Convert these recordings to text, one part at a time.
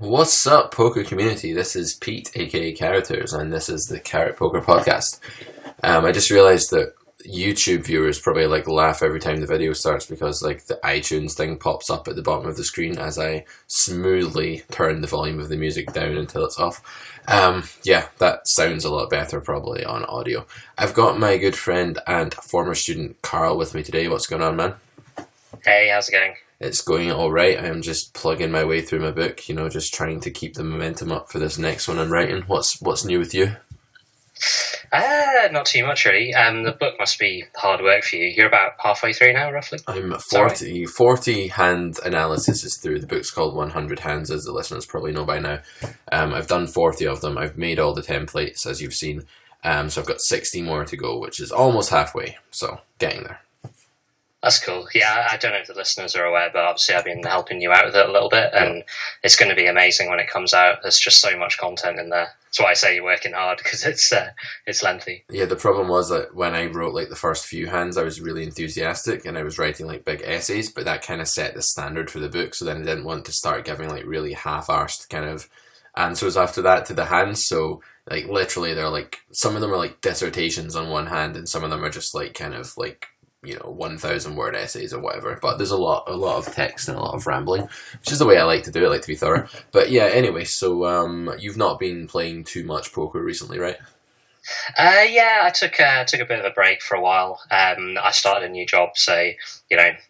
What's up, poker community? This is Pete, aka Characters, and this is the Carrot Poker Podcast. I just realised that YouTube viewers probably laugh every time the video starts because the iTunes thing pops up at the bottom of the screen as I smoothly turn the volume of the music down until it's off. Yeah, that sounds a lot better probably on audio. I've got my good friend and former student Karl with me today. What's going on, man? Hey, how's it going? It's going alright. I'm just plugging my way through my book, just trying to keep the momentum up for this next one I'm writing. What's new with you? Not too much really. The book must be hard work for you. You're about halfway through now, roughly? I'm 40 hand analysis is through. The book's called 100 Hands, as the listeners probably know by now. I've done 40 of them. I've made all the templates, as you've seen. So I've got 60 more to go, which is almost halfway. So, getting there. That's cool. Yeah, I don't know if the listeners are aware, but obviously I've been helping you out with it a little bit, and it's going to be amazing when it comes out. There's just so much content in there. That's why I say you're working hard, because it's lengthy. Yeah, the problem was that when I wrote the first few hands, I was really enthusiastic, and I was writing big essays, but that kind of set the standard for the book, so then I didn't want to start giving really half-arsed kind of answers after that to the hands, so literally they're some of them are dissertations on one hand, and some of them are just 1,000 word essays or whatever, but there's a lot of text and a lot of rambling, which is the way I like to do it. I like to be thorough. But yeah, anyway, so you've not been playing too much poker recently, right? Yeah, I took a bit of a break for a while. I started a new job, so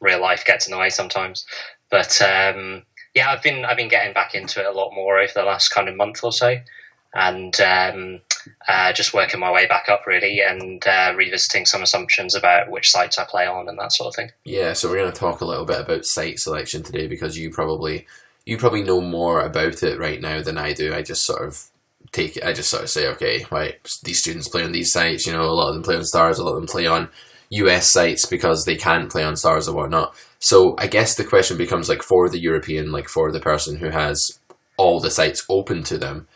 real life gets in the way sometimes. But yeah, I've been getting back into it a lot more over the last kind of month or so, and just working my way back up really, and revisiting some assumptions about which sites I play on and that sort of thing. Yeah, so we're going to talk a little bit about site selection today, because you probably know more about it right now than I do. I just sort of say, okay, right, these students play on these sites, a lot of them play on Stars, a lot of them play on US sites because they can't play on Stars or whatnot. So I guess the question becomes for the European, for the person who has all the sites open to them,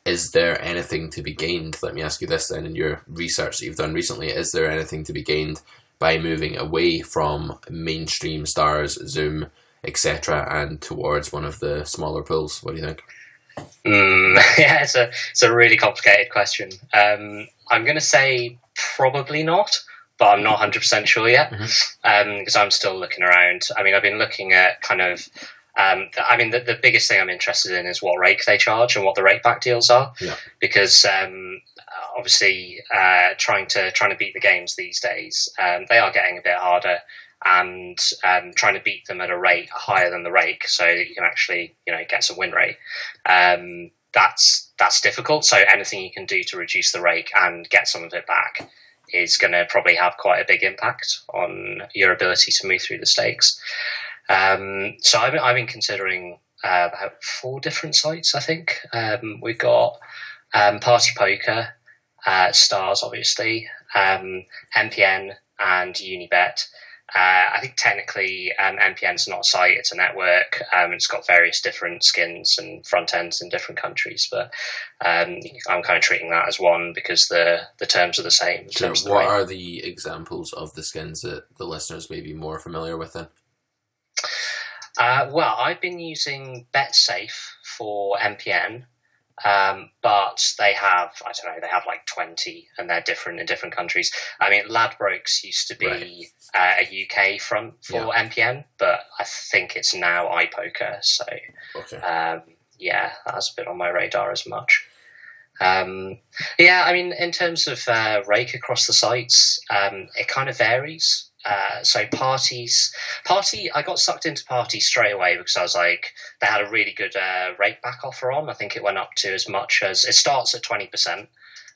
is there anything to be gained? Let me ask you this then, in your research that you've done recently, is there anything to be gained by moving away from mainstream Stars, Zoom, etc., and towards one of the smaller pools? What do you think? Yeah, it's a really complicated question. I'm going to say probably not, but I'm not 100% sure yet, because I'm still looking around. I mean, I've been looking at kind of the biggest thing I'm interested in is what rake they charge and what the rake back deals are, because obviously trying to beat the games these days, they are getting a bit harder, and trying to beat them at a rate higher than the rake, so that you can actually get some win rate. That's difficult. So anything you can do to reduce the rake and get some of it back is going to probably have quite a big impact on your ability to move through the stakes. So I've been considering about 4 different sites, I think. We've got Party Poker, Stars, obviously, MPN, and Unibet. I think technically MPN's not a site, it's a network. It's got various different skins and front ends in different countries, but I'm kind of treating that as one because the terms are the same. Sure. What are the examples of the skins that the listeners may be more familiar with then? Well, I've been using BetSafe for MPN, but they have 20, and they're different in different countries. I mean, Ladbrokes used to be a UK front for MPN, but I think it's now iPoker, so yeah, that's a bit on my radar as much. Yeah, I mean, in terms of rake across the sites, it kind of varies. So Party, I got sucked into Party straight away because I was they had a really good rate back offer on. I think it went up to as much as, it starts at 20%,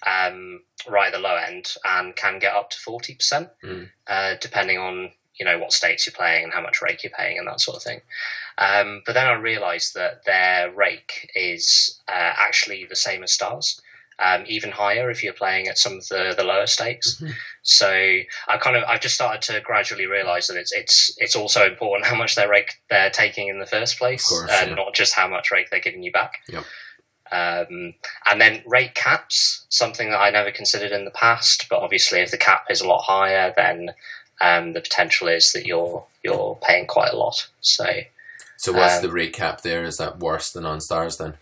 right at the low end, and can get up to 40%, depending on, what states you're playing and how much rake you're paying and that sort of thing. But then I realised that their rake is actually the same as Stars. Even higher if you're playing at some of the lower stakes. So I've just started to gradually realise that it's also important how much rake they're taking in the first place, and not just how much rake they're giving you back. And then rate caps, something that I never considered in the past, but obviously if the cap is a lot higher, then the potential is that you're paying quite a lot. So So what's the rate cap there? Is that worse than on Stars then?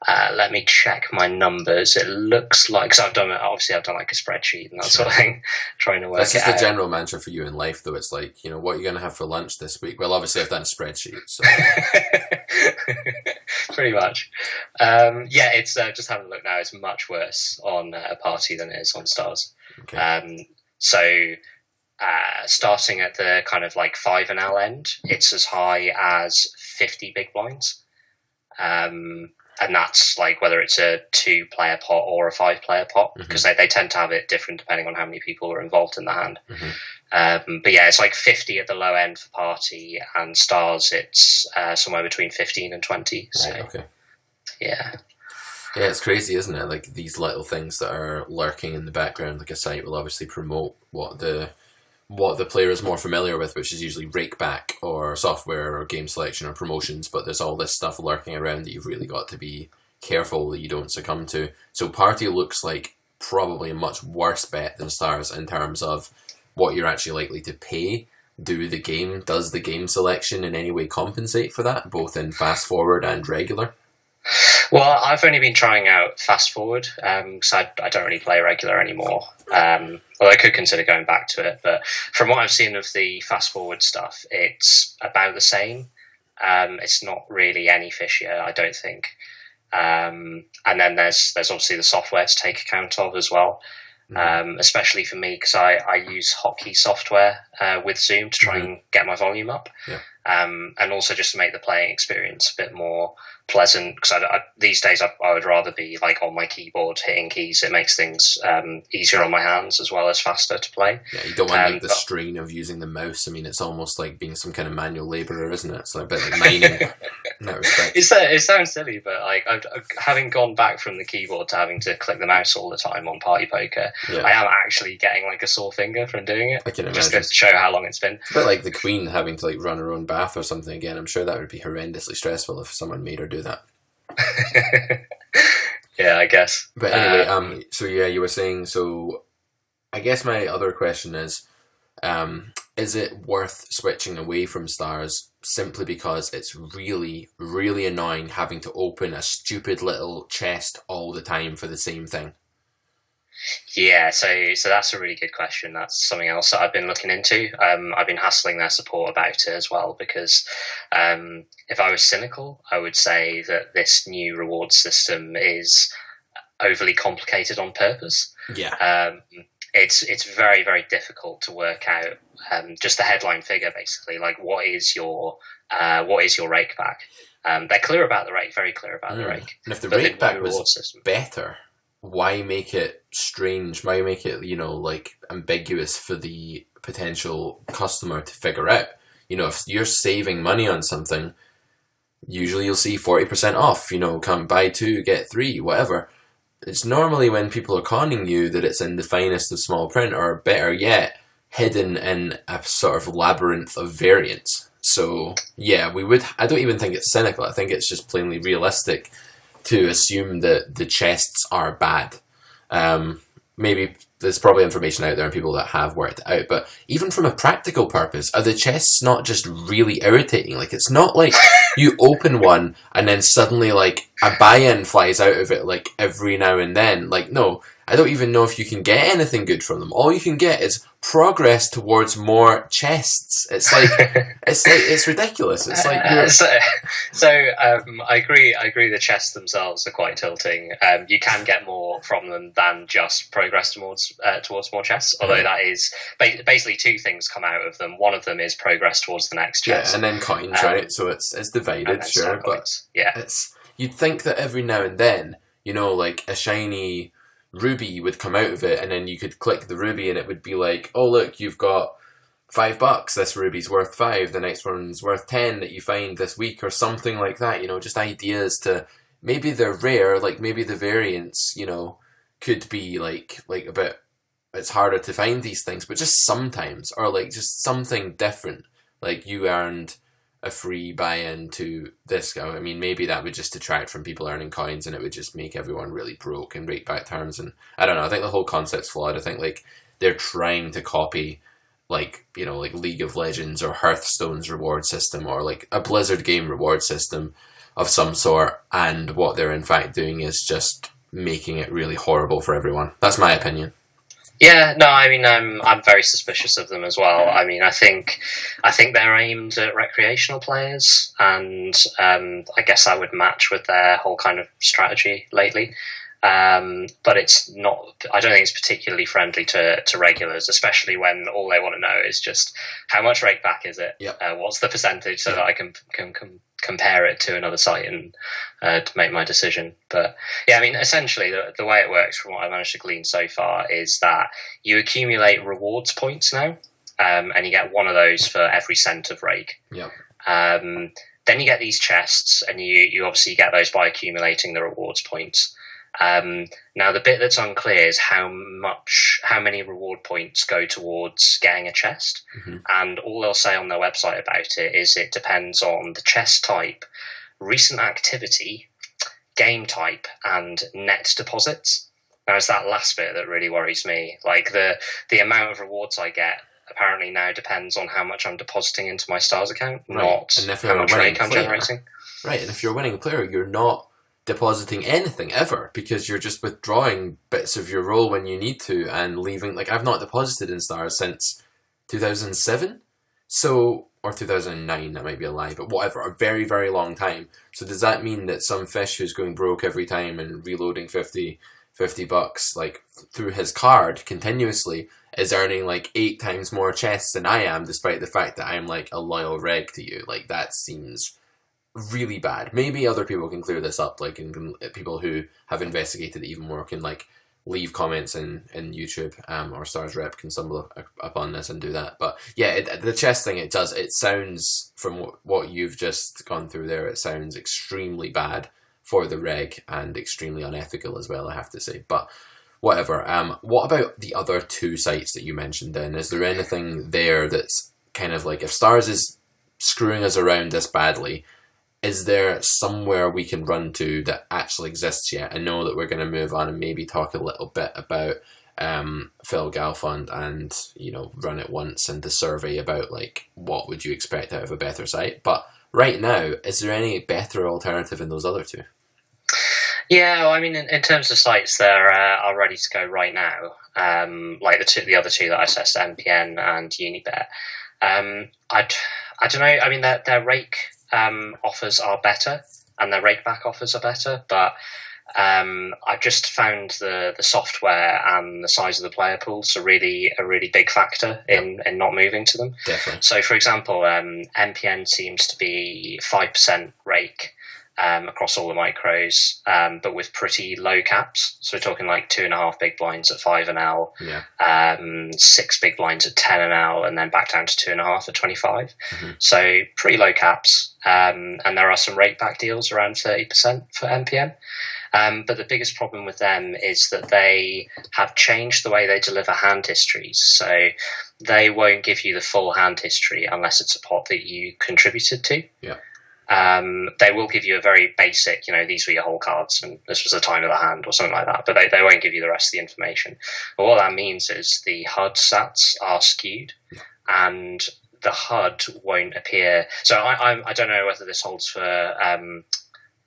Let me check my numbers. It looks like, because I've done like a spreadsheet and that sort of thing, trying to work it out. That's just the general mantra for you in life, though. It's like, what are you going to have for lunch this week? Well, obviously I've done a spreadsheet, so. Pretty much. It's just having a look now. It's much worse on a party than it is on Stars. Okay. Starting at the kind of like 5NL end, it's as high as 50 big blinds. And that's like whether it's a 2-player pot or a 5-player pot, because they tend to have it different depending on how many people are involved in the hand. But yeah, it's like 50 at the low end for party, and Stars it's somewhere between 15 and 20. So, right, okay. Yeah. Yeah, it's crazy, isn't it? Like these little things that are lurking in the background. Like a site will obviously promote what the player is more familiar with, which is usually rakeback or software or game selection or promotions, but there's all this stuff lurking around that you've really got to be careful that you don't succumb to. So Party looks like probably a much worse bet than Stars in terms of what you're actually likely to pay. Does the game selection in any way compensate for that, both in fast forward and regular? Well, I've only been trying out fast forward because I don't really play regular anymore. Although I could consider going back to it, but from what I've seen of the fast forward stuff, it's about the same. It's not really any fishier, I don't think. And then there's obviously the software to take account of as well. Especially for me, because I use hotkey software with Zoom to try and get my volume up. Yeah. And also just to make the playing experience a bit more pleasant, because these days I would rather be like on my keyboard hitting keys. It makes things easier on my hands as well as faster to play. Yeah, you don't want the strain of using the mouse. I mean, it's almost like being some kind of manual labourer, isn't it? It's like a bit like mining in that respect. It sounds silly, but like having gone back from the keyboard to having to click the mouse all the time on Party Poker, I am actually getting like a sore finger from doing it. I can imagine. Just to show how long it's been. It's a bit like the Queen having to like run her own bath or something again. I'm sure that would be horrendously stressful if someone made her do that. Yeah, I guess. But anyway, so yeah, you were saying, so I guess my other question is it worth switching away from Stars simply because it's really, really annoying having to open a stupid little chest all the time for the same thing? Yeah, so that's a really good question. That's something else that I've been looking into. I've been hassling their support about it as well, because if I was cynical, I would say that this new reward system is overly complicated on purpose. Yeah. It's very, very difficult to work out just the headline figure, basically. Like, what is your rake back? They're clear about the rake, very clear about the rake. And if the rake back was better, why make it strange? Why make it, like ambiguous for the potential customer to figure out? If you're saving money on something, usually you'll see 40% off, come buy 2, get 3, whatever. It's normally when people are conning you that it's in the finest of small print, or better yet, hidden in a sort of labyrinth of variants. So yeah, I don't even think it's cynical. I think it's just plainly realistic to assume that the chests are bad. Maybe there's probably information out there and people that have worked it out, but even from a practical purpose, are the chests not just really irritating? Like, it's not like you open one and then suddenly like a buy-in flies out of it like every now and then. Like, no, I don't even know if you can get anything good from them. All you can get is progress towards more chests. It's like it's ridiculous. It's like I agree. The chests themselves are quite tilting. You can get more from them than just progress towards more chests. Although that is basically 2 things come out of them. One of them is progress towards the next chest, and then coins, right? So it's divided, sure, but yeah, you'd think that every now and then, like a shiny ruby would come out of it, and then you could click the ruby and it would be like, oh look, you've got $5, this ruby's worth 5, the next one's worth 10 that you find this week, or something like that. Just ideas to, maybe they're rare, like maybe the variants could be like a bit, it's harder to find these things, but just sometimes, or like just something different, like you earned a free buy-in to this guy. I mean, maybe that would just detract from people earning coins, and it would just make everyone really broke in rake back terms. And I don't know, I think the whole concept's flawed. I think like they're trying to copy like, you know, like League of Legends or Hearthstone's reward system, or like a Blizzard game reward system of some sort, and what they're in fact doing is just making it really horrible for everyone. That's my opinion. Yeah, no, I mean, I'm very suspicious of them as well. I mean, I think they're aimed at recreational players, and I guess that would match with their whole kind of strategy lately. But it's not. I don't think it's particularly friendly to regulars, especially when all they want to know is just how much rake back is it? Yep. What's the percentage, so that I can compare it to another site and to make my decision. But yeah, I mean, essentially the way it works, from what I managed to glean so far, is that you accumulate rewards points now, and you get one of those for every cent of rake. Yep. Then you get these chests, and you obviously get those by accumulating the rewards points. Now the bit that's unclear is how many reward points go towards getting a chest, and all they'll say on their website about it is it depends on the chest type, recent activity, game type, and net deposits. Now it's that last bit that really worries me. Like the amount of rewards I get apparently now depends on how much I'm depositing into my stars account, not how much rake I'm generating. Right, and if you're a winning player, you're not depositing anything ever, because you're just withdrawing bits of your roll when you need to and leaving. Like, I've not deposited in stars since 2007, so, or 2009, that might be a lie, but whatever, a very, very long time. So does that mean that some fish who's going broke every time and reloading 50 bucks like through his card continuously is earning like 8 times more chests than I am, despite the fact that I'm like a loyal reg to you? Like, that seems really bad. Maybe other people can clear this up, like, and people who have investigated it even more can like leave comments in YouTube, or Stars Rep can stumble upon this and do that. But yeah, the chess thing, it sounds, from what you've just gone through there, it sounds extremely bad for the reg and extremely unethical as well, I have to say. But whatever. What about the other 2 sites that you mentioned then? Is there anything there that's kind of like, if Stars is screwing us around this badly, is there somewhere we can run to that actually exists yet? I know that we're going to move on and maybe talk a little bit about Phil Galfond and, you know, Run It Once and the survey about like what would you expect out of a better site. But right now, is there any better alternative in those other 2? Yeah, well, I mean, in terms of sites, they're are ready to go right now. Like the other 2 that I assessed, MPN and Unibet. I don't know. I mean, their rake offers are better, and their rakeback offers are better, but I've just found the software and the size of the player pools a really big factor in not moving to them. Definitely. So, for example, MPN seems to be 5% rake across all the micros, but with pretty low caps. So we're talking like 2.5 big blinds at 5 an L, 6 big blinds at 10 an L, and then back down to 2.5 at 25. So pretty low caps. And there are some rake back deals around 30% for MPN. But the biggest problem with them is that they have changed the way they deliver hand histories. So they won't give you the full hand history unless it's a pot that you contributed to. Yeah. They will give you a very basic, you know, these were your whole cards and this was the time of the hand or something like that, but they won't give you the rest of the information. But what that means is the HUD stats are skewed, and the HUD won't appear. So I don't know whether this holds for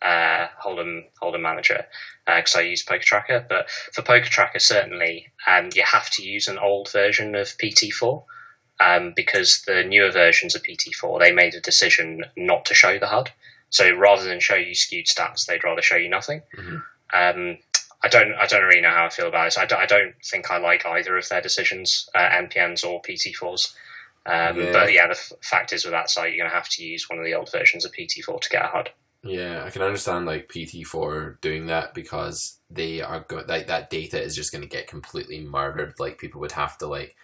Hold'em Manager, because I use Poker Tracker, but for Poker Tracker certainly you have to use an old version of PT4. Because the newer versions of PT4, they made a decision not to show the HUD. So rather than show you skewed stats, they'd rather show you nothing. I don't really know how I feel about it. I don't think I like either of their decisions, NPNs or PT4s. But yeah, the fact is with that site, you're going to have to use one of the old versions of PT4 to get a HUD. Yeah, I can understand like PT4 doing that, because they are like that data is just going to get completely murdered. Like, people would have to like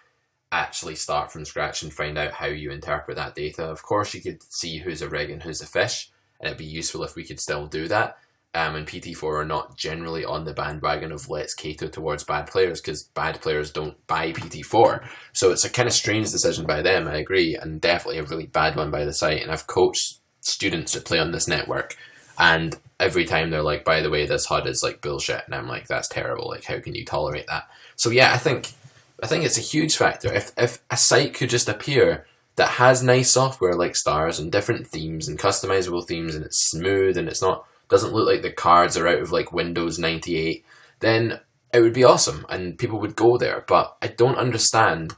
actually start from scratch and find out how you interpret that data. Of course, you could see who's a rig and who's a fish, and it'd be useful if we could still do that. And PT4 are not generally on the bandwagon of let's cater towards bad players, because bad players don't buy PT4. So it's a kind of strange decision by them, I agree, and definitely a really bad one by the site. And I've coached students that play on this network, and every time they're like, by the way, this HUD is like bullshit, and I'm like, that's terrible, like how can you tolerate that? So yeah, I think I think it's a huge factor. If a site could just appear that has nice software like stars and different themes and customizable themes, and it's smooth and it's not doesn't look like the cards are out of like Windows 98, then it would be awesome and people would go there. But I don't understand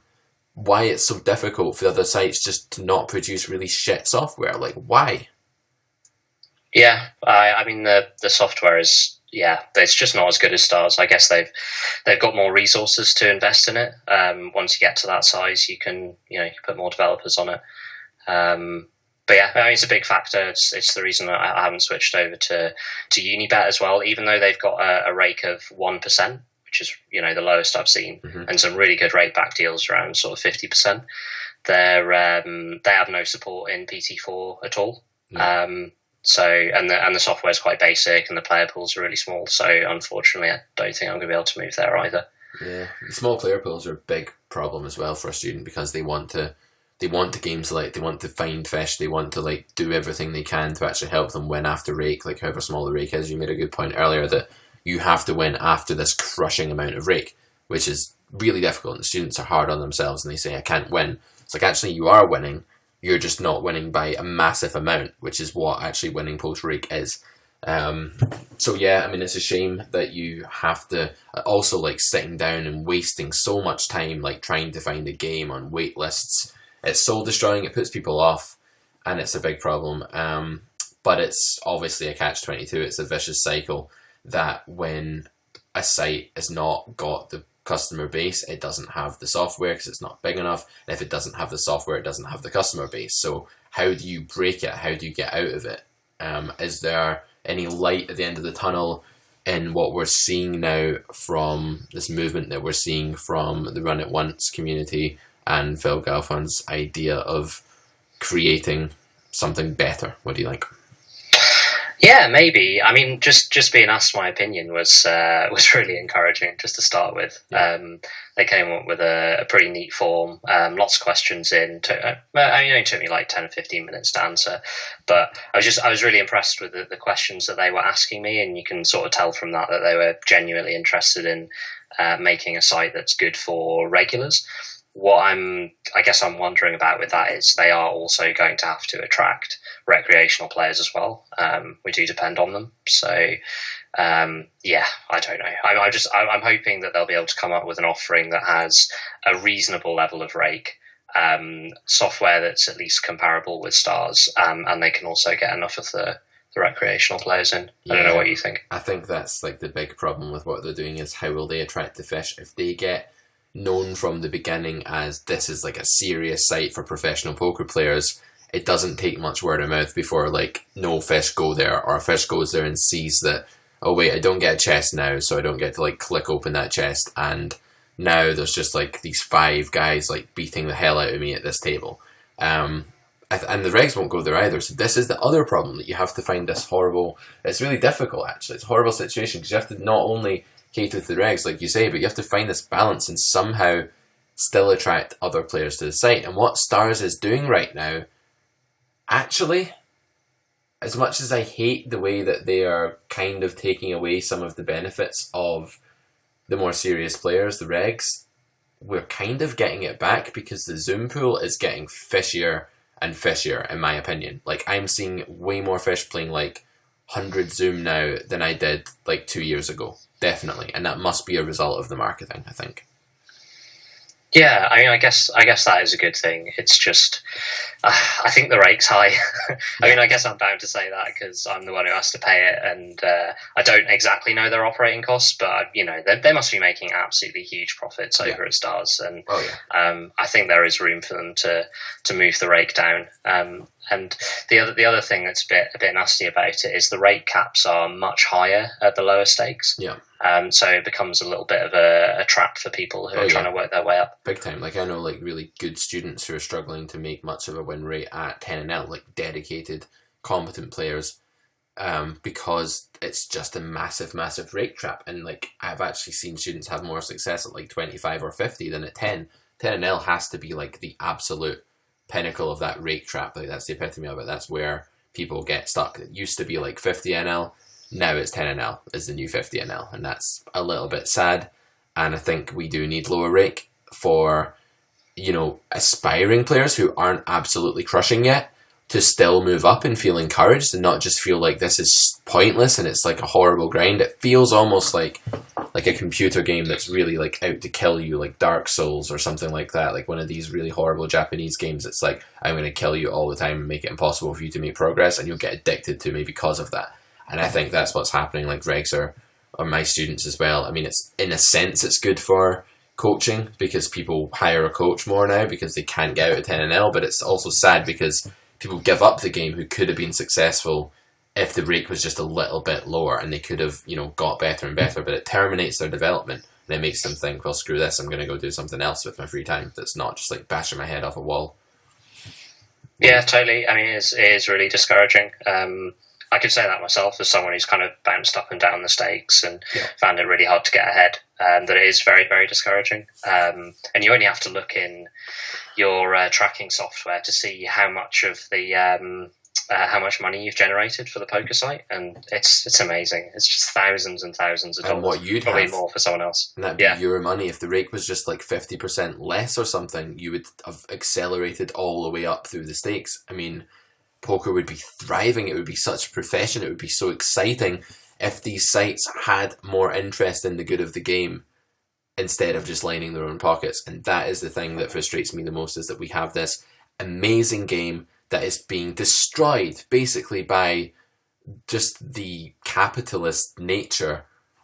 why it's so difficult for the other sites just to not produce really shit software. Like, why? Yeah, I mean the software is, yeah, it's just not as good as Stars. I guess they've got more resources to invest in it. Once you get to that size, you can put more developers on it. But yeah, I mean, it's a big factor. It's the reason I haven't switched over to Unibet as well, even though they've got a rake of 1%, which is the lowest I've seen, and some really good rake back deals around sort of 50%. They have no support in PT4 at all. Yeah. So and the software is quite basic and the player pools are really small. So unfortunately, I don't think I'm going to be able to move there either. Yeah, the small player pools are a big problem as well for a student because they want to game select, they want to find fish, they want to like do everything they can to actually help them win after rake, like however small the rake is. You made a good point earlier that you have to win after this crushing amount of rake, which is really difficult. And the students are hard on themselves and they say, I can't win. It's like, actually you are winning. You're just not winning by a massive amount, which is what actually winning post-rake is. So yeah, I mean, it's a shame that you have to also like sitting down and wasting so much time like trying to find a game on wait lists. It's soul destroying, it puts people off, and it's a big problem. But it's obviously a catch-22. It's a vicious cycle that when a site has not got the customer base, it doesn't have the software because it's not big enough. And if it doesn't have the software, it doesn't have the customer base. So how do you break it? How do you get out of it? Is there any light at the end of the tunnel in what we're seeing now from this movement that we're seeing from the Run It Once community and Phil Galfon's idea of creating something better? What do you think? Yeah, maybe. I mean, just being asked my opinion was really encouraging. Just to start with, yeah. They came up with a pretty neat form, lots of questions in. It only took me like 10 or 15 minutes to answer, but I was really impressed with the questions that they were asking me, and you can sort of tell from that they were genuinely interested in making a site that's good for regulars. What I guess I'm wondering about with that is they are also going to have to attract recreational players as well. We do depend on them. So, yeah, I don't know. I'm hoping that they'll be able to come up with an offering that has a reasonable level of rake, software that's at least comparable with Stars, and they can also get enough of the recreational players in. I don't know what you think. I think that's like the big problem with what they're doing is how will they attract the fish if they get known from the beginning as this is like a serious site for professional poker players. It doesn't take much word of mouth before like no fish go there, or a fish goes there and sees that, oh wait, I don't get a chest now, so I don't get to like click open that chest, and now there's just like these 5 guys like beating the hell out of me at this table. And the regs won't go there either. So this is the other problem, that you have to find this horrible, it's really difficult actually, it's a horrible situation because you have to not only cater to the regs, like you say, but you have to find this balance and somehow still attract other players to the site. And what Stars is doing right now, actually, as much as I hate the way that they are kind of taking away some of the benefits of the more serious players, the regs, we're kind of getting it back because the Zoom pool is getting fishier and fishier, in my opinion. Like, I'm seeing way more fish playing like 100 Zoom now than I did like 2 years ago. Definitely, and that must be a result of the marketing, I think. Yeah, I mean, I guess that is a good thing. It's just, I think the rake's high. I mean, I guess I'm bound to say that because I'm the one who has to pay it, and I don't exactly know their operating costs, but they must be making absolutely huge profits over at Stars, and I think there is room for them to move the rake down. And the other thing that's a bit nasty about it is the rate caps are much higher at the lower stakes. Yeah. So it becomes a little bit of a trap for people who are trying to work their way up. Big time. Like, I know like really good students who are struggling to make much of a win rate at 10NL, like dedicated, competent players, because it's just a massive, massive rate trap. And like, I've actually seen students have more success at like 25 or 50 than at 10. 10NL has to be like the absolute pinnacle of that rake trap. Like, that's the epitome of it. That's where people get stuck. It used to be like 50 NL, now it's 10 NL is the new 50 NL, and that's a little bit sad. And I think we do need lower rake for, aspiring players who aren't absolutely crushing yet to still move up and feel encouraged and not just feel like this is pointless and it's like a horrible grind. It feels almost like a computer game that's really like out to kill you, like Dark Souls or something like that, like one of these really horrible Japanese games. It's like, I'm going to kill you all the time and make it impossible for you to make progress, and you'll get addicted to me because of that. And I think that's what's happening. Like regs are my students as well. I mean, it's in a sense it's good for coaching because people hire a coach more now because they can't get out of 10-0, but it's also sad because people give up the game who could have been successful if the rake was just a little bit lower, and they could have, got better and better, but it terminates their development and it makes them think, well, screw this, I'm going to go do something else with my free time that's not just like bashing my head off a wall. Yeah, totally. I mean, it is really discouraging. I could say that myself as someone who's kind of bounced up and down the stakes and found it really hard to get ahead. That it is very, very discouraging. And you only have to look in your tracking software to see how much of the how much money you've generated for the poker site, and it's amazing. It's just thousands and thousands of dollars. And what you'd probably have, more for someone else. And that'd be your money. If the rake was just like 50% less or something, you would have accelerated all the way up through the stakes. I mean, poker would be thriving. It would be such a profession. It would be so exciting if these sites had more interest in the good of the game instead of just lining their own pockets. And that is the thing that frustrates me the most, is that we have this amazing game that is being destroyed basically by just the capitalist nature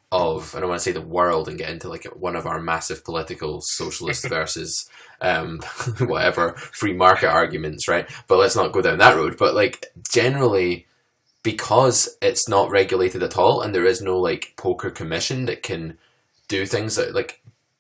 of, I don't want to say the world and get into like one of our massive political socialist versus whatever free market arguments, right? But let's not go down that road. But like generally, because it's not regulated at all and there is no like poker commission that can do things that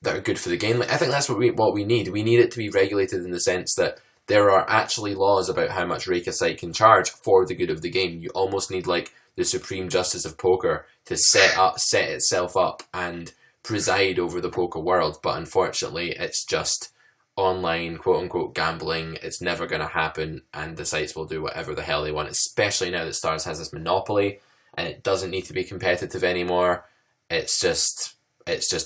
are good for the game, like I think that's what we need. We need it to be regulated in the sense that there are actually laws about how much rake a site can charge for the good of the game. You almost need like the Supreme Justice of Poker to set itself up and preside over the poker world. But unfortunately, it's just online, quote unquote, gambling. It's never going to happen, and the sites will do whatever the hell they want, especially now that Stars has this monopoly and it doesn't need to be competitive anymore. It's just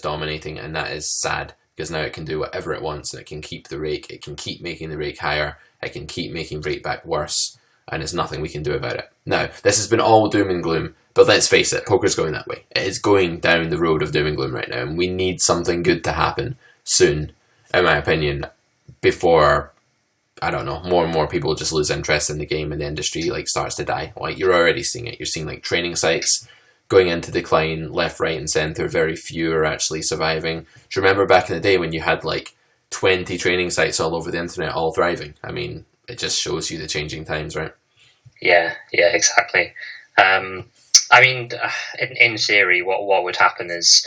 dominating, and that is sad. Because now it can do whatever it wants, and it can keep the rake, it can keep making the rake higher, it can keep making rake back worse, and there's nothing we can do about it. Now, this has been all doom and gloom, but let's face it, poker's going that way. It is going down the road of doom and gloom right now, and we need something good to happen soon, in my opinion, before, I don't know, more and more people just lose interest in the game and the industry starts to die. Like, you're already seeing it. You're seeing training sites going into decline left, right, and centre. Very few are actually surviving. Do you remember back in the day when you had 20 training sites all over the internet all thriving? I mean, it just shows you the changing times, right? Yeah, exactly. I mean, in theory, what would happen is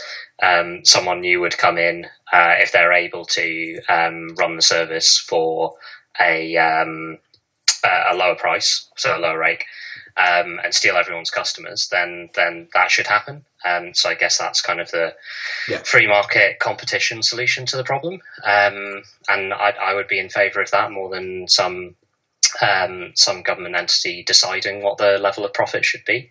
someone new would come in if they're able to run the service for a lower price, so a lower rake, and steal everyone's customers, then that should happen. So I guess that's kind of the free market competition solution to the problem. And I would be in favour of that more than some government entity deciding what the level of profit should be.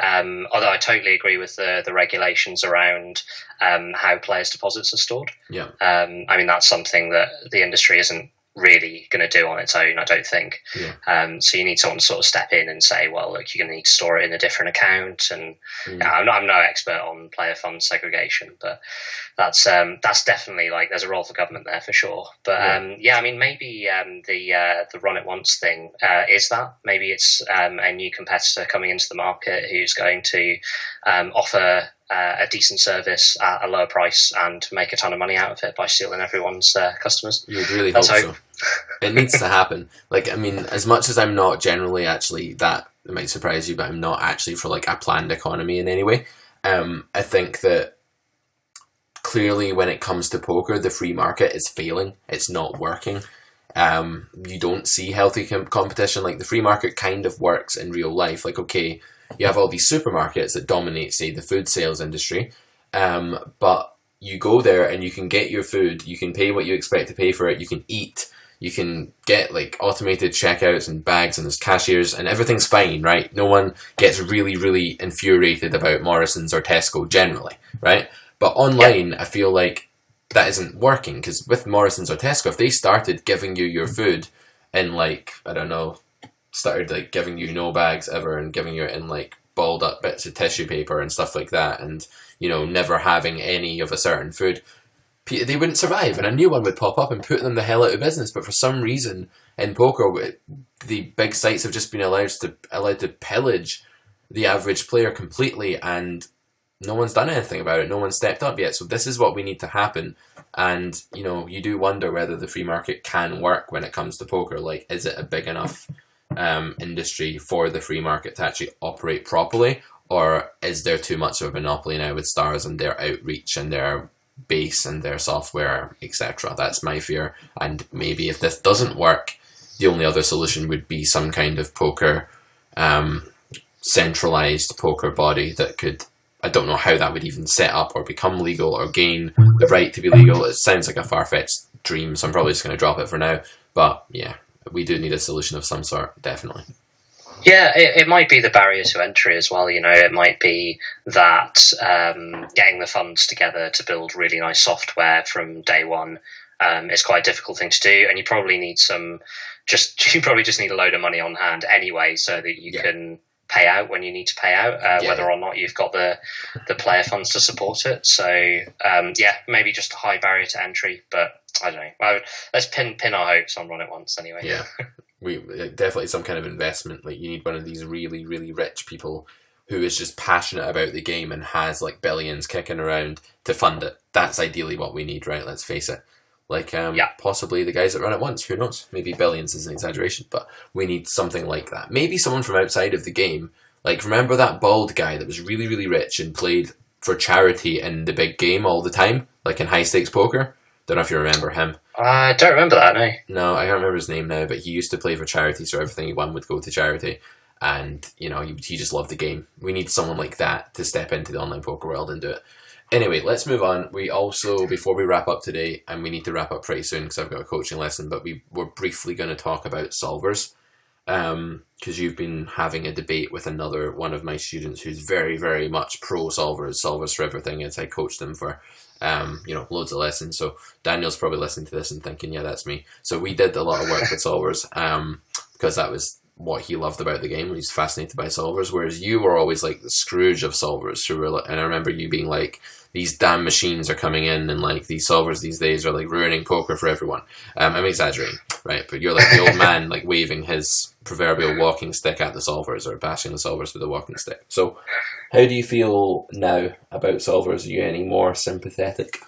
Although I totally agree with the regulations around how players' deposits are stored. Yeah. I mean, that's something that the industry isn't really going to do on its own, I don't think. Yeah. So you need someone to sort of step in and say, well, look, you're going to need to store it in a different account. And I'm no expert on player fund segregation, but that's definitely there's a role for government there for sure. But I mean, maybe the run it once thing is that. Maybe it's a new competitor coming into the market who's going to offer a decent service at a lower price and make a ton of money out of it by stealing everyone's customers. You'd really hope so. It needs to happen. I mean, as much as I'm not generally actually that, it might surprise you, but I'm not actually for a planned economy in any way. I think that clearly when it comes to poker, the free market is failing. It's not working. You don't see healthy competition. The free market kind of works in real life. Okay, you have all these supermarkets that dominate, say, the food sales industry, but you go there and you can get your food, you can pay what you expect to pay for it, you can eat, you can get automated checkouts and bags and there's cashiers and everything's fine, right? No one gets really, really infuriated about Morrison's or Tesco generally, right? But online, I feel that isn't working, because with Morrison's or Tesco, if they started giving you your food in like, I don't know, started like giving you no bags ever and giving you it in like balled up bits of tissue paper and stuff like that, and never having any of a certain food, they wouldn't survive, and a new one would pop up and put them the hell out of business. But for some reason in poker, the big sites have just been allowed to pillage the average player completely, and no one's done anything about it. No one's stepped up yet. So this is what we need to happen. And, you do wonder whether the free market can work when it comes to poker. Like, is it a big enough industry for the free market to actually operate properly? Or is there too much of a monopoly now with Stars and their outreach and their base and their software, etc.? That's my fear. And maybe if this doesn't work, the only other solution would be some kind of poker, centralized poker body that could, I don't know how that would even set up or become legal or gain the right to be legal. It sounds like a far-fetched dream, so I'm probably just going to drop it for now. But yeah, we do need a solution of some sort, definitely. Yeah, it might be the barrier to entry as well. It might be that getting the funds together to build really nice software from day one is quite a difficult thing to do, and you probably need you probably just need a load of money on hand anyway, so that you can pay out when you need to pay out, whether or not you've got the player funds to support it. So maybe just a high barrier to entry, but I don't know. Well, let's pin our hopes on Run It Once anyway. Yeah, we definitely some kind of investment. Like, you need one of these really, really rich people who is just passionate about the game and has like billions kicking around to fund it. That's ideally what we need, right? Let's face it. Like, possibly the guys that Run It Once, who knows? Maybe billions is an exaggeration, but we need something like that. Maybe someone from outside of the game. Like, remember that bald guy that was really, really rich and played for charity in the big game all the time? Like in high stakes poker? Don't know if you remember him. I don't remember that, no. No, I can't remember his name now, but he used to play for charity, so everything he won would go to charity. And, he just loved the game. We need someone like that to step into the online poker world and do it. Anyway, let's move on. We also, before we wrap up today, and we need to wrap up pretty soon because I've got a coaching lesson, but we're briefly going to talk about solvers, because you've been having a debate with another one of my students who's very, very much pro solvers for everything, as I coach them for, loads of lessons. So Daniel's probably listening to this and thinking, yeah, that's me. So we did a lot of work with solvers, because that was what he loved about the game. He's fascinated by solvers, whereas you were always like the Scrooge of solvers, who were, and I remember you being like, these damn machines are coming in, and like these solvers these days are like ruining poker for everyone. I'm exaggerating, right? But you're like the old man, like waving his proverbial walking stick at the solvers, or bashing the solvers with a walking stick. So how do you feel now about solvers? Are you any more sympathetic?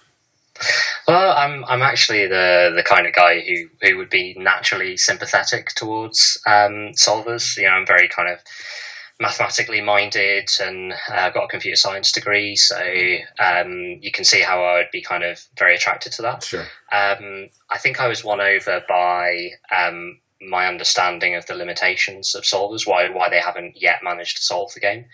Well, I'm actually the kind of guy who would be naturally sympathetic towards solvers. I'm very kind of mathematically minded, and I've got a computer science degree, so you can see how I would be kind of very attracted to that. Sure. I think I was won over by my understanding of the limitations of solvers, why they haven't yet managed to solve the game,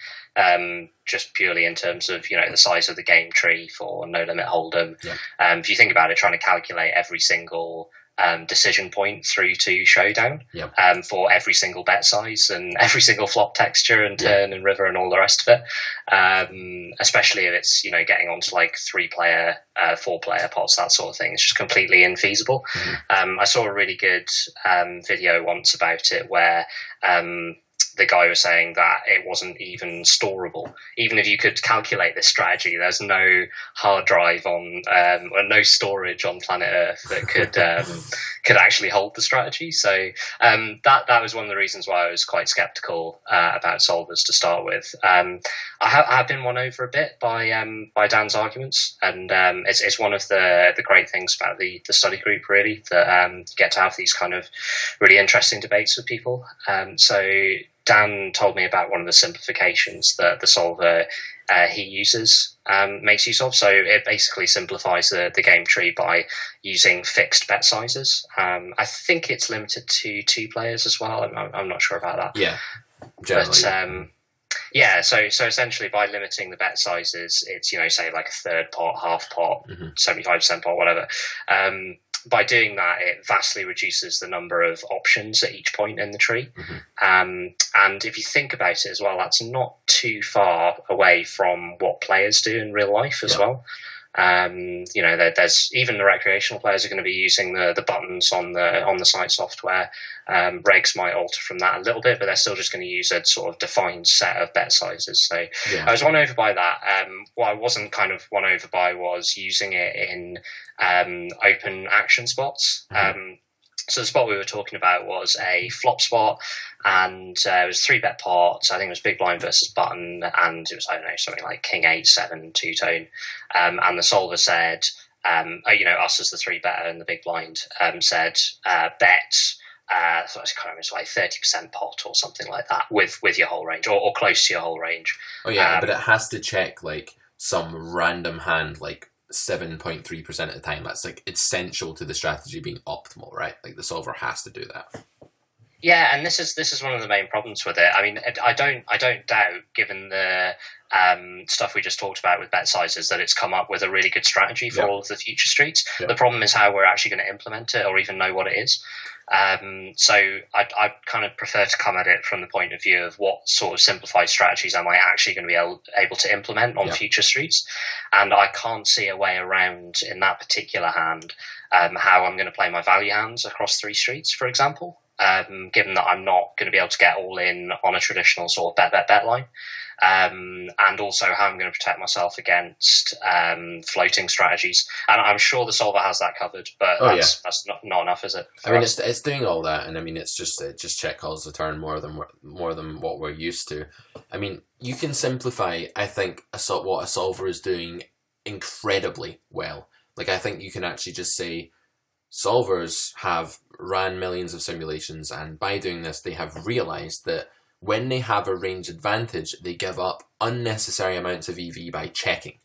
just purely in terms of the size of the game tree for No Limit Hold'em. Yeah. If you think about it, trying to calculate every single decision point through to showdown, for every single bet size and every single flop texture and turn and river and all the rest of it, especially if it's getting onto like 3-player 4-player pots, that sort of thing. It's just completely infeasible. I saw a really good video once about it where the guy was saying that it wasn't even storable. Even if you could calculate this strategy, there's no hard drive on, or no storage on planet Earth that could actually hold the strategy. So that was one of the reasons why I was quite skeptical about solvers to start with. I have been won over a bit by Dan's arguments, and it's one of the great things about the study group, really, that you get to have these kind of really interesting debates with people. So Dan told me about one of the simplifications that the solver he uses makes use of. So it basically simplifies the game tree by using fixed bet sizes. I think it's limited to 2 players as well. I'm not sure about that. Yeah, generally. But so essentially by limiting the bet sizes, it's say like a third pot, half pot, 75% pot, whatever. By doing that, it vastly reduces the number of options at each point in the tree. And if you think about it as well, that's not too far away from what players do in real life as well. There's even the recreational players are going to be using the buttons on the site software. Regs might alter from that a little bit, but they're still just going to use a sort of defined set of bet sizes. So I was won over by that. What I wasn't kind of won over by was using it in open action spots. So the spot we were talking about was a flop spot, and it was 3-bet pot. So I think it was big blind versus button, and it was, I don't know, something like king 8-7 two-tone. And the solver said, us as the 3-better and the big blind said bet. So it's kind of like 30% pot or something like that with your whole range or close to your whole range. Oh yeah, but it has to check like some random hand like 7.3% of the time. That's like essential to the strategy being optimal, right? Like the solver has to do that. Yeah, and this is one of the main problems with it. I mean, I don't doubt, given the stuff we just talked about with bet sizes, that it's come up with a really good strategy for all of the future streets. The problem is how we're actually going to implement it or even know what it is. So I kind of prefer to come at it from the point of view of what sort of simplified strategies am I actually going to be able to implement on future streets. And I can't see a way around in that particular hand how I'm going to play my value hands across 3 streets, for example. Given that I'm not going to be able to get all in on a traditional sort of bet line. And also how I'm going to protect myself against floating strategies. And I'm sure the solver has that covered, but that's not enough, is it? I mean, it's doing all that, and I mean, it just check calls the turn more than what we're used to. I mean, you can simplify, I think, what a solver is doing incredibly well. Like, I think you can actually just say, solvers have ran millions of simulations, and by doing this, they have realized that when they have a range advantage, they give up unnecessary amounts of EV by checking.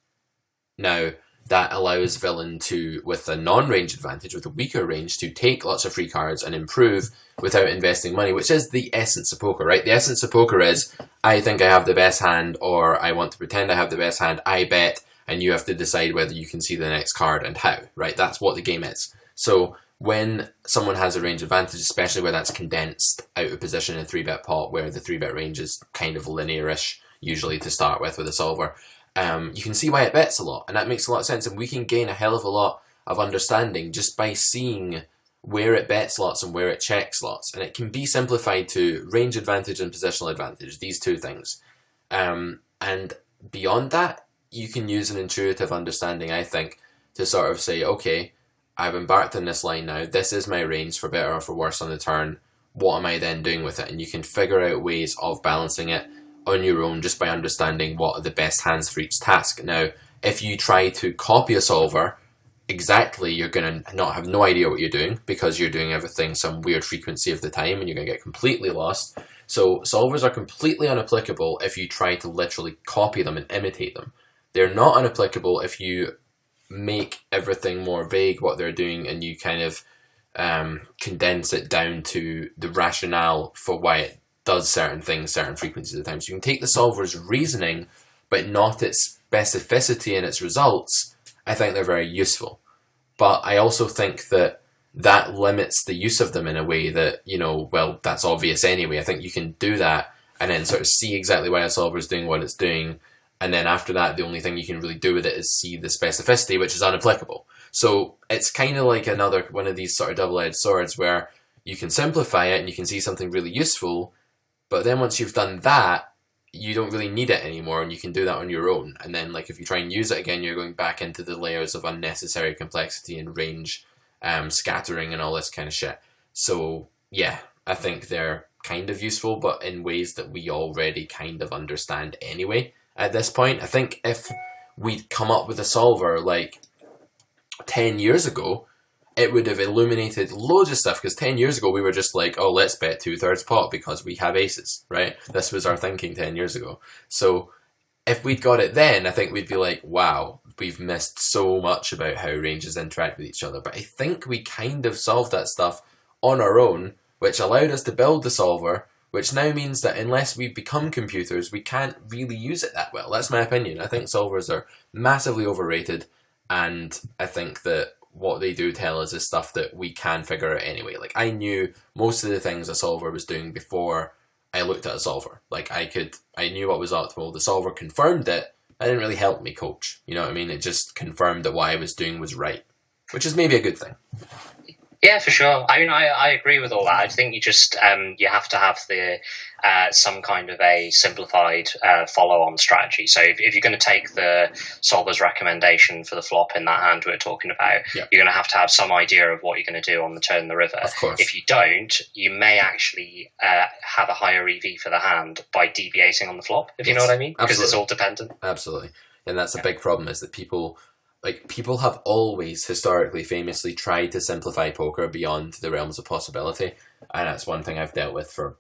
Now, that allows villain to, with a non-range advantage, with a weaker range, to take lots of free cards and improve without investing money, which is the essence of poker, right? The essence of poker is, I think I have the best hand, or I want to pretend I have the best hand, I bet, and you have to decide whether you can see the next card and how, right? That's what the game is. So when someone has a range advantage, especially where that's condensed out of position in 3-bet pot, where the 3-bet range is kind of linearish, usually to start with a solver, you can see why it bets a lot, and that makes a lot of sense, and we can gain a hell of a lot of understanding just by seeing where it bets lots and where it checks lots, and it can be simplified to range advantage and positional advantage, these 2 things. And beyond that, you can use an intuitive understanding, I think, to sort of say, okay, I've embarked on this line now, this is my range for better or for worse on the turn, what am I then doing with it? And you can figure out ways of balancing it on your own just by understanding what are the best hands for each task. Now, if you try to copy a solver exactly, you're going to not have no idea what you're doing because you're doing everything some weird frequency of the time and you're going to get completely lost. So solvers are completely unapplicable if you try to literally copy them and imitate them. They're not unapplicable if you make everything more vague what they're doing and you kind of condense it down to the rationale for why it does certain things, certain frequencies of the time. So you can take the solver's reasoning, but not its specificity in its results. I think they're very useful. But I also think that limits the use of them in a way that, that's obvious anyway. I think you can do that and then sort of see exactly why a solver is doing what it's doing. And then after that, the only thing you can really do with it is see the specificity, which is unapplicable. So it's kind of like another one of these sort of double-edged swords where you can simplify it and you can see something really useful, but then once you've done that, you don't really need it anymore and you can do that on your own. And then like if you try and use it again, you're going back into the layers of unnecessary complexity and range, scattering and all this kind of shit. So yeah, I think they're kind of useful, but in ways that we already kind of understand anyway. At this point, I think if we'd come up with a solver like 10 years ago, it would have illuminated loads of stuff, because 10 years ago we were just like, oh, let's bet 2/3 pot because we have aces, right? This was our thinking 10 years ago. So if we'd got it then, I think we'd be like, wow, we've missed so much about how ranges interact with each other. But I think we kind of solved that stuff on our own, which allowed us to build the solver, which now means that unless we become computers, we can't really use it that well. That's my opinion. I think solvers are massively overrated, and I think that what they do tell us is stuff that we can figure out anyway. Like, I knew most of the things a solver was doing before I looked at a solver. Like, I knew what was optimal. The solver confirmed it, that didn't really help me coach. You know what I mean? It just confirmed that what I was doing was right, which is maybe a good thing. Yeah, for sure. I mean, I agree with all that. I think you just you have to have the some kind of a simplified follow-on strategy. So if you're going to take the solver's recommendation for the flop in that hand we're talking about, Yep. you're going to have some idea of what you're going to do on the turn of the river. Of course. If you don't, you may actually have a higher EV for the hand by deviating on the flop, if you know what I mean, because it's all dependent. Absolutely. And that's a big problem, is that people have always historically famously tried to simplify poker beyond the realms of possibility, and that's one thing I've dealt with for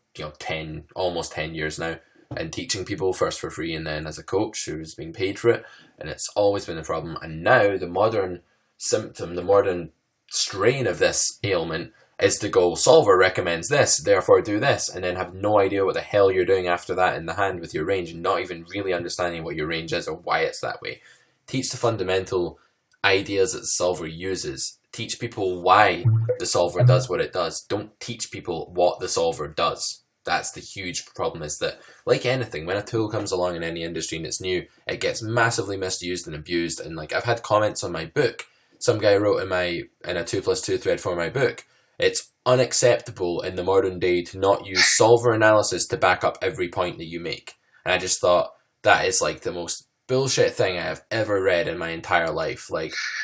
almost 10 years now, and teaching people, first for free and then as a coach who's being paid for it, and it's always been a problem. And now the modern symptom, the modern strain of this ailment is to go, solver recommends this, therefore do this, and then have no idea what the hell you're doing after that in the hand with your range, and not even really understanding what your range is or why it's that way. Teach the fundamental ideas that the solver uses. Teach people why the solver does what it does. Don't teach people what the solver does. That's the huge problem, is that, like anything, when a tool comes along in any industry and it's new, it gets massively misused and abused. And I've had comments on my book. Some guy wrote in a 2+2 thread for my book, it's unacceptable in the modern day to not use solver analysis to back up every point that you make. And I just thought, that is the most bullshit thing I have ever read in my entire life.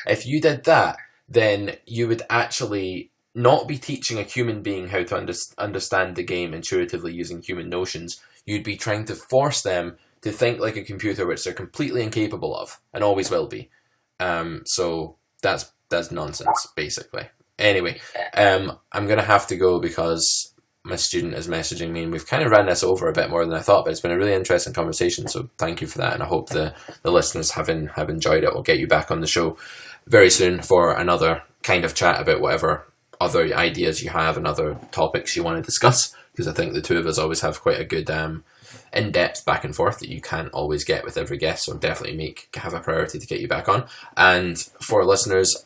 If you did that, then you would actually not be teaching a human being how to understand the game intuitively using human notions. You'd be trying to force them to think like a computer, which they're completely incapable of and always will be. So that's nonsense, basically. Anyway, I'm going to have to go because my student is messaging me, and we've kind of ran this over a bit more than I thought, but it's been a really interesting conversation, so thank you for that, and I hope the listeners have enjoyed it. We'll get you back on the show very soon for another kind of chat about whatever other ideas you have and other topics you want to discuss, because I think the two of us always have quite a good in-depth back and forth that you can't always get with every guest, so definitely have a priority to get you back on. And for listeners,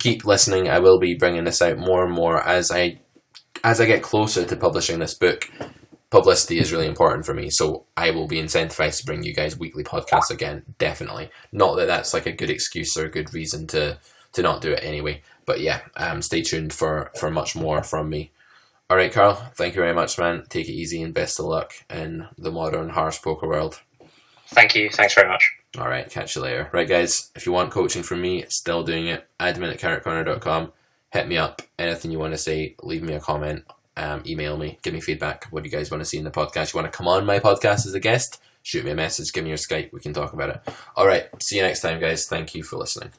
keep listening. I will be bringing this out more and more as I get closer to publishing this book. Publicity is really important for me, so I will be incentivized to bring you guys weekly podcasts again, definitely. Not that that's a good excuse or a good reason to not do it anyway, but yeah, stay tuned for much more from me. Alright, Karl, thank you very much, man. Take it easy and best of luck in the modern harsh poker world. Thank you, thanks very much. Alright, catch you later. Right, guys, if you want coaching from me, still doing it, admin@carrotcorner.com. Hit me up. Anything you want to say, leave me a comment, email me, give me feedback. What do you guys want to see in the podcast? You want to come on my podcast as a guest? Shoot me a message, give me your Skype, we can talk about it. Alright, see you next time, guys. Thank you for listening.